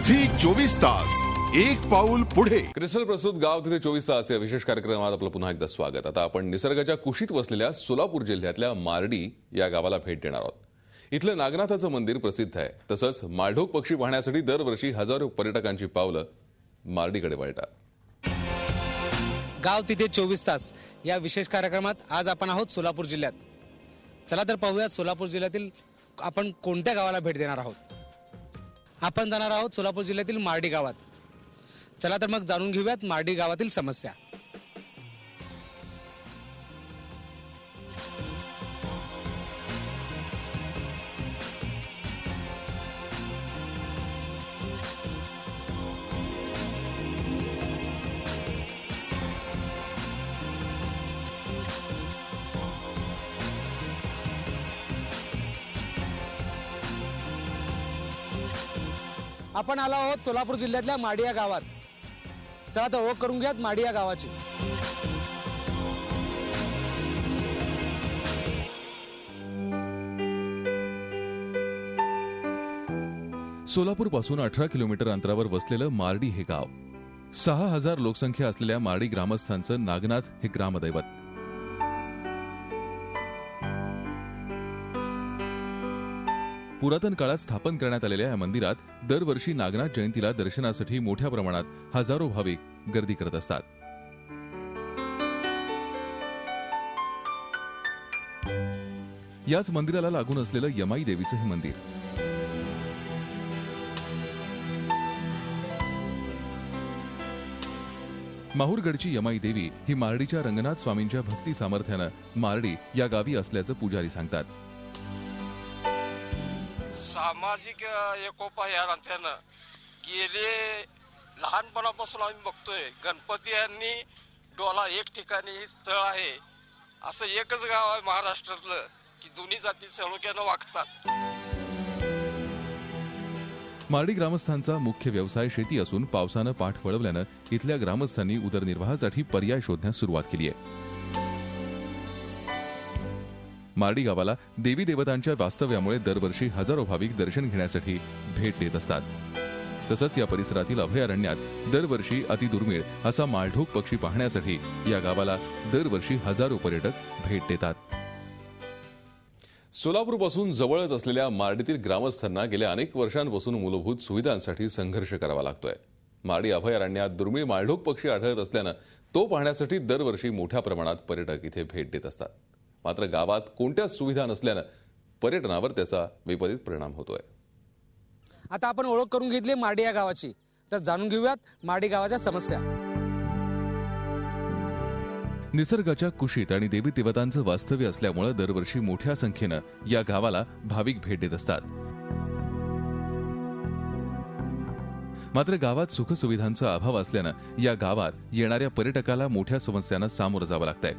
Zee 24 तास एक पाऊल पुढे. क्रिस्टल प्रस्तुत गाव तिथे 24 तास या विशेष कार्यक्रमात आपलं पुन्हा एकदा स्वागत. आता आपण निसर्गाच्या कुशीत वसलेल्या सोलापूर जिल्ह्यातल्या मार्डी या गावाला भेट देणार आहोत. इथलं नागनाथाचं मंदिर प्रसिद्ध आहे. तसंच माळढोक पक्षी पाहण्यासाठी दरवर्षी हजारो पर्यटकांची पावलं मार्डीकडे वळतात. गाव तिथे 24 तास या विशेष कार्यक्रमात आज आपण आहोत सोलापूर जिल्ह्यात. चला तर पाहूया सोलापूर जिल्ह्यातील आपण कोणत्या गावाला भेट देणार आहोत. आपण जाणार आहोत सोलापूर जिल्ह्यातील मार्डी गावात. चला तर मग जाणून घेऊयात मार्डी गावातील समस्या. आपण आलो आहोत सोलापूर जिल्ह्यातल्या माडी या गावात. चला तर ओळख करून घ्यात माडी या गावाची. सोलापूर पासून 18 किलोमीटर अंतरावर वसलेलं मार्डी हे गाव 6000 लोकसंख्या असलेल्या मार्डी ग्रामस्थांचं नागनाथ हे ग्रामदैवत. पुरातन काळात स्थापन करण्यात आलेल्या या मंदिरात दरवर्षी नागनाथ जयंतीला दर्शनासाठी मोठ्या प्रमाणात हजारो भाविक गर्दी करत असतात. याच मंदिराला लागून असलेलं यमाई देवीचं हे मंदिर. माहूरगडची यमाई देवी ही मार्डीच्या रंगनाथ स्वामींच्या भक्ती सामर्थ्यानं मार्डी या गावी असल्याचं पुजारी सांगतात. सामाजिक एकोपा या नात्यानं गेले लहानपणापासून आम्ही बघतोय गणपती यांनी डोला एक ठिकाणी स्थळ आहे असं एकच गाव आहे महाराष्ट्रातलं की दोन्ही जाती सलोख्यानं वागतात. मार्डी ग्रामस्थांचा मुख्य व्यवसाय शेती असून पावसानं पाठ वळवल्यानं इथल्या ग्रामस्थांनी उदरनिर्वाहासाठी पर्याय शोधण्यास सुरुवात केली आहे. मार्डी गावाला देवी देवतांच्या वास्तव्यामुळे दरवर्षी हजारो भाविक दर्शन घेण्यासाठी भेट देत असतात. तसंच या परिसरातील अभयारण्यात दरवर्षी अतिदुर्मिळ असा माळढोक पक्षी पाहण्यासाठी या गावाला दरवर्षी हजारो पर्यटक भेट देतात. सोलापूरपासून जवळच असलेल्या मार्डीतील ग्रामस्थांना गेल्या अनेक वर्षांपासून मूलभूत सुविधांसाठी संघर्ष करावा लागतोय. मार्डी अभयारण्यात दुर्मिळ माळढोक पक्षी आढळत असल्यानं तो पाहण्यासाठी दरवर्षी मोठ्या प्रमाणात पर्यटक इथे भेट देत असतात. मात्र गावात कोणत्याच सुविधा नसल्यानं पर्यटनावर त्याचा विपरीत परिणाम होतोय. आता आपण ओळख करून घेतली माडी या गावाची. तर जाणून घेऊयात माडी गावाच्या समस्या. निसर्गाच्या कुशीत आणि देवी देवतांचं वास्तव्य असल्यामुळे दरवर्षी मोठ्या संख्येनं या गावाला भाविक भेट देत असतात. मात्र गावात सुखसुविधांचा अभाव असल्यानं या गावात येणाऱ्या पर्यटकाला मोठ्या समस्यांना सामोरं जावं लागतंय.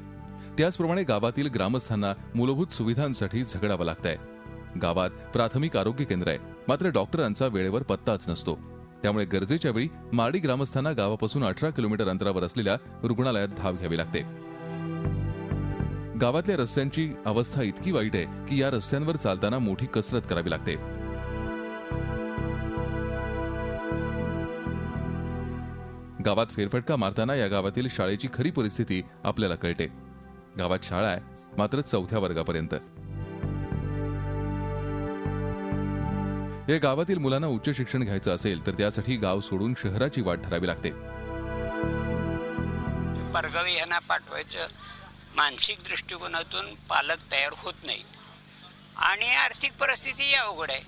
त्याचप्रमाणे गावातील ग्रामस्थांना मूलभूत सुविधांसाठी झगडावं लागतंय. गावात प्राथमिक आरोग्य केंद्र आहे, मात्र डॉक्टरांचा वेळेवर पत्ताच नसतो. त्यामुळे गरजेच्या वेळी मार्डी ग्रामस्थांना गावापासून 18 किलोमीटर अंतरावर असलेल्या रुग्णालयात धाव घ्यावी लागते. गावातल्या रस्त्यांची अवस्था इतकी वाईट आहे की या रस्त्यांवर चालताना मोठी कसरत करावी लागते. गावात फेरफटका मारताना या गावातील शाळेची खरी परिस्थिती आपल्याला कळते. गावात शाळा आहे, मात्र 4थ्या वर्गापर्यंत. या गावातील मुलांना उच्च शिक्षण घ्यायचं असेल तर त्यासाठी गाव सोडून शहराची वाट धरावी लागते. परगावी यांना पाठवायचं मानसिक दृष्टिकोनातून पालक तयार होत नाही आणि आर्थिक परिस्थिती अवघड आहे.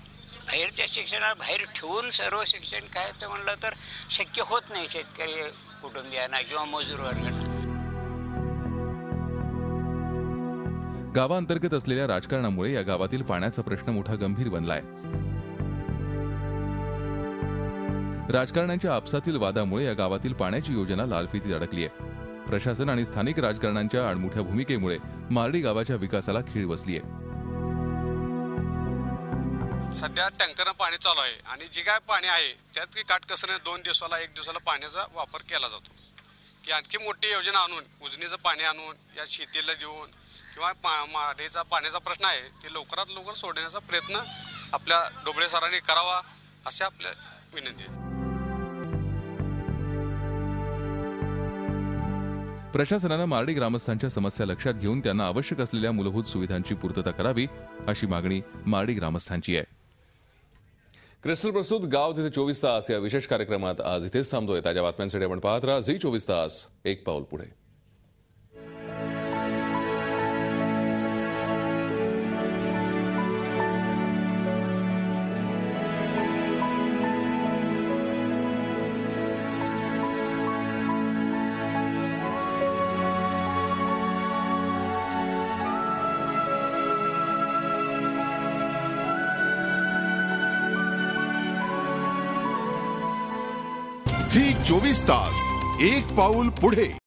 बाहेरच्या शिक्षणाला बाहेर ठेवून सर्व शिक्षण काय तर म्हणलं तर शक्य होत नाही शेतकरी कुटुंबियांना किंवा मजूर वर्गांना. गावांतर्गत असलेल्या राजकारणामुळे या गावातील पाण्याचा प्रश्न मोठा गंभीर बनलाय. राजकारण्यांच्या आपसातील वादामुळे या गावातील पाण्याची योजना लालफितीत अडकली आहे. प्रशासन आणि स्थानिक राजकारण्यांच्या आडमुठ्या भूमिकेमुळे मार्डी गावाच्या विकासाला खीळ बसली आहे. सध्या टँकरनं पाणी चालू आहे आणि जे काय पाणी आहे त्यात की काटकसरीने 2 दिवसाला 1 दिवसाला पाण्याचा वापर केला जातो. की आणखी मोठी योजना आणून उजनीचं पाणी आणून या शेतीला देऊन किंवा माडीचा पाण्याचा प्रश्न आहे ते लवकरात लवकर सोडण्याचा प्रयत्न आपल्या डोबळे सरांनी करावा असे आपल्या विनंती आहे. प्रशासनानं मार्डी ग्रामस्थांच्या समस्या लक्षात घेऊन त्यांना आवश्यक असलेल्या मूलभूत सुविधांची पूर्तता करावी अशी मागणी मार्डी ग्रामस्थांची आहे. क्रिस्टल प्रस्तुत गाव तिथे 24 तास या विशेष कार्यक्रमात आज इथेच थांबतोय. ताज्या बातम्यांसाठी आपण पाहत राहा झी 24 तास, एक पाऊल पुढे. झी 24 तास, एक पाऊल पुढे.